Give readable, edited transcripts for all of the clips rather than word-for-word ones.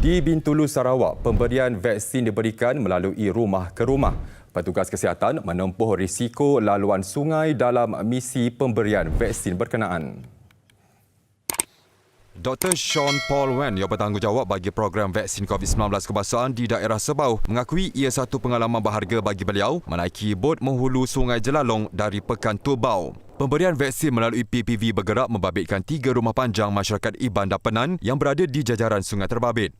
Di Bintulu, Sarawak, pemberian vaksin diberikan melalui rumah ke rumah. Petugas kesihatan menempuh risiko laluan sungai dalam misi pemberian vaksin berkenaan. Dr. Sean Paul Wen yang bertanggungjawab bagi program vaksin COVID-19 kebangsaan di daerah Sebau mengakui ia satu pengalaman berharga bagi beliau menaiki bot menghulu Sungai Jelalong dari Pekan Turbau. Pemberian vaksin melalui PPV bergerak membabitkan 3 rumah panjang masyarakat Iban dan Penan yang berada di jajaran Sungai Terbabit.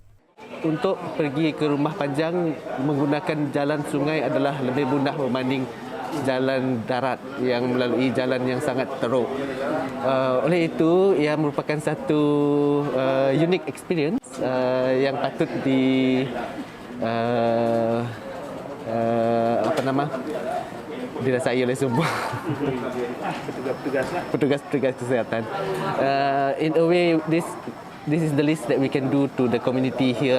Untuk pergi ke rumah panjang menggunakan jalan sungai adalah lebih mudah berbanding jalan darat yang melalui jalan yang sangat teruk. Oleh itu, ia merupakan satu unique experience yang patut dirasai oleh semua petugas kesihatan. In a way, this is the least that we can do to the community here,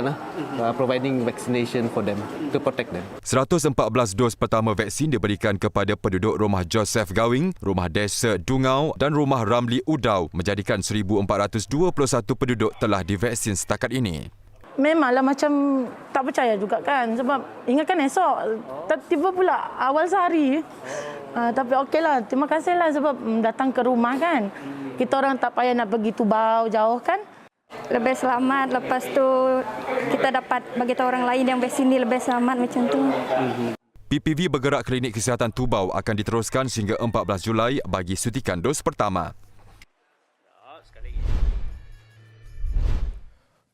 providing vaccination for them, to protect them. 114 dos pertama vaksin diberikan kepada penduduk rumah Joseph Gawing, rumah Desa Dungau dan rumah Ramli Udau, menjadikan 1,421 penduduk telah divaksin setakat ini. Memanglah macam tak percaya juga kan, sebab ingatkan esok, tiba pula awal sehari. Tapi okeylah, terima kasihlah sebab datang ke rumah kan. Kita orang tak payah nak pergi Tubau jauh kan. Lebih selamat, lepas tu kita dapat bagi tahu orang lain yang vaksin ni lebih selamat macam tu. PPV bergerak Klinik Kesihatan Tubau akan diteruskan sehingga 14 Julai bagi suntikan dos pertama.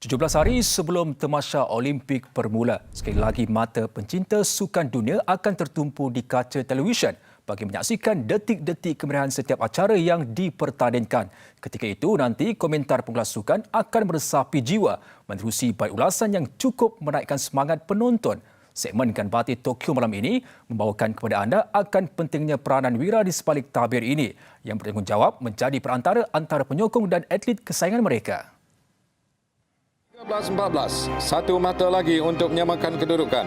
17 hari sebelum Tamasya Olimpik bermula, sekali lagi mata pencinta sukan dunia akan tertumpu di kaca televisyen bagi menyaksikan detik-detik kemeriahan setiap acara yang dipertandingkan. Ketika itu, nanti komentar pengulas sukan akan meresapi jiwa menerusi baik ulasan yang cukup menaikkan semangat penonton. Segmen Gan Batin Tokyo malam ini membawakan kepada anda akan pentingnya peranan wira di sebalik tabir ini yang bertanggungjawab menjadi perantara antara penyokong dan atlet kesayangan mereka. 13-14, satu mata lagi untuk menyamakan kedudukan.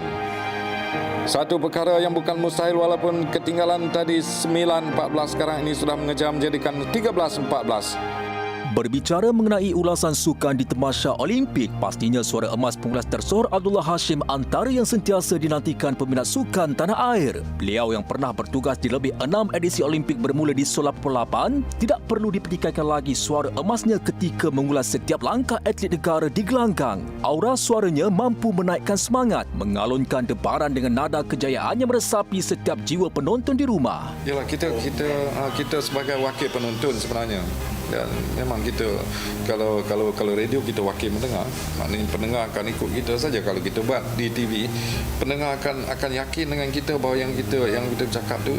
Satu perkara yang bukan mustahil walaupun ketinggalan tadi 9-14, sekarang ini sudah mengejar menjadikan 13-14. Berbicara mengenai ulasan sukan di Tamasya Olimpik, pastinya suara emas pengulas tersohor Abdullah Hashim antara yang sentiasa dinantikan peminat sukan tanah air. Beliau yang pernah bertugas di lebih 6 edisi Olimpik bermula di Seoul 88, tidak perlu dipertikaikan lagi suara emasnya ketika mengulas setiap langkah atlet negara di gelanggang. Aura suaranya mampu menaikkan semangat, mengalunkan debaran dengan nada kejayaan yang meresapi setiap jiwa penonton di rumah. Yalah, kita sebagai wakil penonton sebenarnya. Dan memang kita kalau radio kita wakil mendengar, maknanya pendengar akan ikut kita saja. Kalau kita buat di TV, pendengar akan yakin dengan kita bahawa yang kita bercakap tu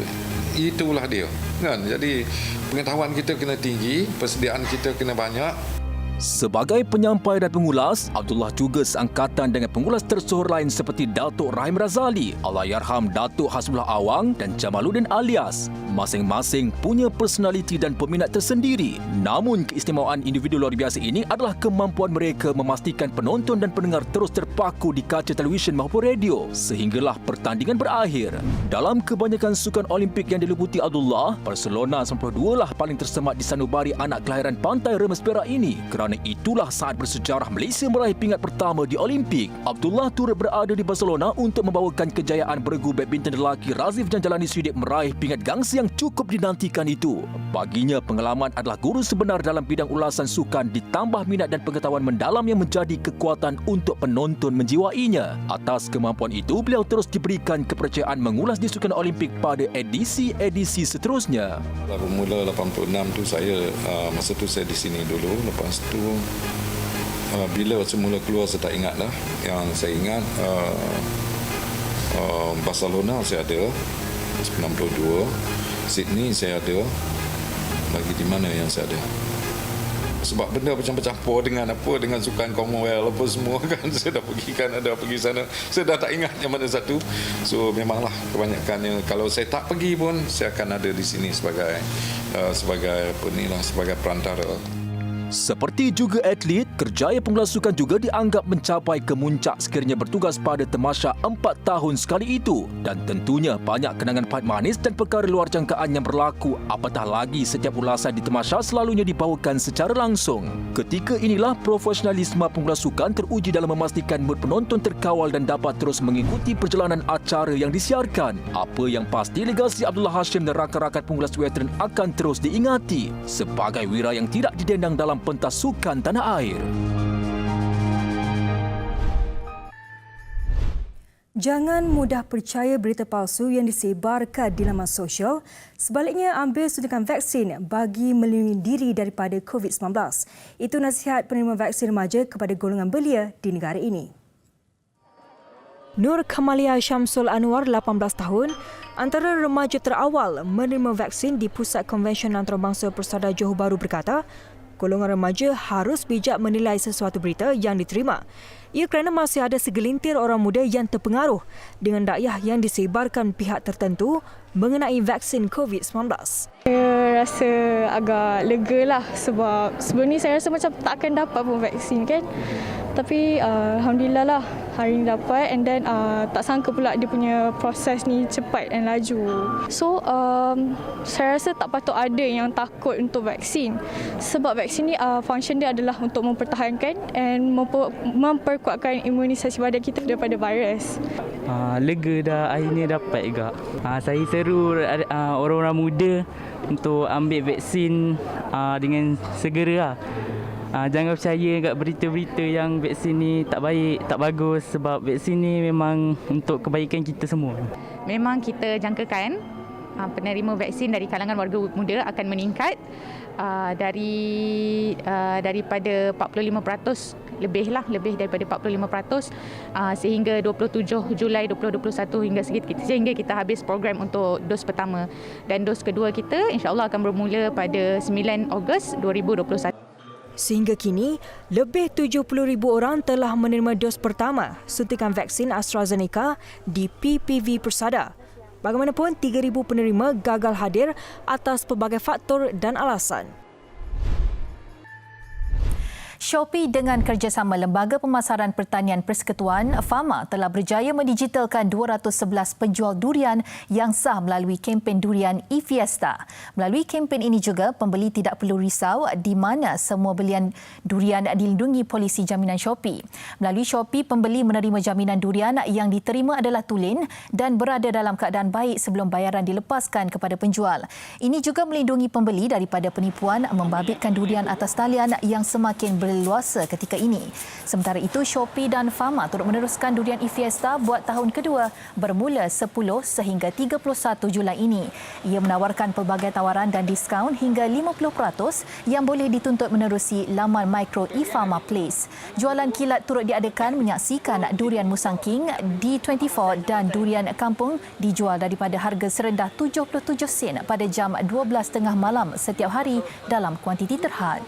itulah dia kan. Jadi pengetahuan kita kena tinggi, persediaan kita kena banyak. Sebagai penyampai dan pengulas, Abdullah juga seangkatan dengan pengulas tersohor lain seperti Datuk Rahim Razali, Allahyarham Datuk Hasbullah Awang dan Jamaluddin Alias. Masing-masing punya personaliti dan peminat tersendiri. Namun keistimewaan individu luar biasa ini adalah kemampuan mereka memastikan penonton dan pendengar terus terpaku di kaca televisyen maupun radio sehinggalah pertandingan berakhir. Dalam kebanyakan sukan Olimpik yang diliputi Abdullah, Barcelona 92 lah paling tersemat di sanubari anak kelahiran Pantai Remes Perak ini. Kerana itulah saat bersejarah Malaysia meraih pingat pertama di Olimpik. Abdullah turut berada di Barcelona untuk membawakan kejayaan beregu badminton lelaki Razif dan Jalani Siddiq meraih pingat gangsi yang cukup dinantikan itu. Baginya, pengalaman adalah guru sebenar dalam bidang ulasan sukan ditambah minat dan pengetahuan mendalam yang menjadi kekuatan untuk penonton menjiwainya. Atas kemampuan itu, beliau terus diberikan kepercayaan mengulas di sukan Olimpik pada edisi-edisi seterusnya. Bermula 86 tu masa tu saya di sini dulu. Lepas tu bila semula keluar saya tak ingat lah. Yang saya ingat Barcelona saya ada 92, Sydney saya ada, lagi di mana yang saya ada. Sebab benda bercampur-campur dengan sukan Commonwealth apa semua kan. Saya dah pergi sana. Saya dah tak ingat yang mana satu. So memanglah kebanyakannya kalau saya tak pergi pun saya akan ada di sini sebagai perantara. Seperti juga atlet, kerjaya pengulas sukan juga dianggap mencapai kemuncak sekiranya bertugas pada tamasya 4 tahun sekali itu. Dan tentunya banyak kenangan pahit manis dan perkara luar jangkaan yang berlaku, apatah lagi setiap ulasan di tamasya selalunya dibawakan secara langsung. Ketika inilah profesionalisme pengulas sukan teruji dalam memastikan mood penonton terkawal dan dapat terus mengikuti perjalanan acara yang disiarkan. Apa yang pasti, legasi Abdullah Hashim dan rakan-rakan pengulas veteran akan terus diingati sebagai wira yang tidak didendang dalam pentas sukan tanah air. Jangan mudah percaya berita palsu yang disebarkan di laman sosial. Sebaliknya, ambil suntikan vaksin bagi melindungi diri daripada COVID-19. Itu nasihat penerima vaksin remaja kepada golongan belia di negara ini. Nur Kamalia Syamsul Anwar, 18 tahun, antara remaja terawal menerima vaksin di Pusat Konvensyen Antarabangsa Persada Johor Bahru berkata, golongan remaja harus bijak menilai sesuatu berita yang diterima. Ia kerana masih ada segelintir orang muda yang terpengaruh dengan dakwah yang disebarkan pihak tertentu mengenai vaksin COVID-19. Saya rasa agak lega lah sebab sebelum ni saya rasa macam tak akan dapat pun vaksin kan. Tapi Alhamdulillah lah hari ni dapat and then tak sangka pula dia punya proses ni cepat dan laju. So saya rasa tak patut ada yang takut untuk vaksin sebab vaksin ni function dia adalah untuk mempertahankan and memperkuatkan imunisasi badan kita daripada virus. Lega dah akhirnya dapat juga. Saya seru orang-orang muda untuk ambil vaksin dengan segera lah. Jangan percaya kat berita-berita yang vaksin ni tak baik, tak bagus sebab vaksin ni memang untuk kebaikan kita semua. Memang kita jangkakan penerima vaksin dari kalangan warga muda akan meningkat daripada 45% lebih daripada 45% sehingga 27 Julai 2021 sehingga kita habis program untuk dos pertama dan dos kedua kita insya-Allah akan bermula pada 9 Ogos 2021. Sehingga kini, lebih 70,000 orang telah menerima dos pertama suntikan vaksin AstraZeneca di PPV Persada. Bagaimanapun, 3,000 penerima gagal hadir atas pelbagai faktor dan alasan. Shopee dengan kerjasama Lembaga Pemasaran Pertanian Persekutuan FAMA telah berjaya mendigitalkan 211 penjual durian yang sah melalui kempen durian e-Fiesta. Melalui kempen ini juga, pembeli tidak perlu risau di mana semua belian durian dilindungi polisi jaminan Shopee. Melalui Shopee, pembeli menerima jaminan durian yang diterima adalah tulen dan berada dalam keadaan baik sebelum bayaran dilepaskan kepada penjual. Ini juga melindungi pembeli daripada penipuan membabitkan durian atas talian yang semakin berleluasa ketika ini. Sementara itu, Shopee dan FAMA turut meneruskan durian e-Fiesta buat tahun kedua bermula 10 sehingga 31 Julai ini. Ia menawarkan pelbagai tawaran dan diskaun hingga 50% yang boleh dituntut menerusi laman Micro e-Fama Place. Jualan kilat turut diadakan menyaksikan durian Musang King D24 dan durian kampung dijual daripada harga serendah 77 sen pada jam 12.30 malam setiap hari dalam kuantiti terhad.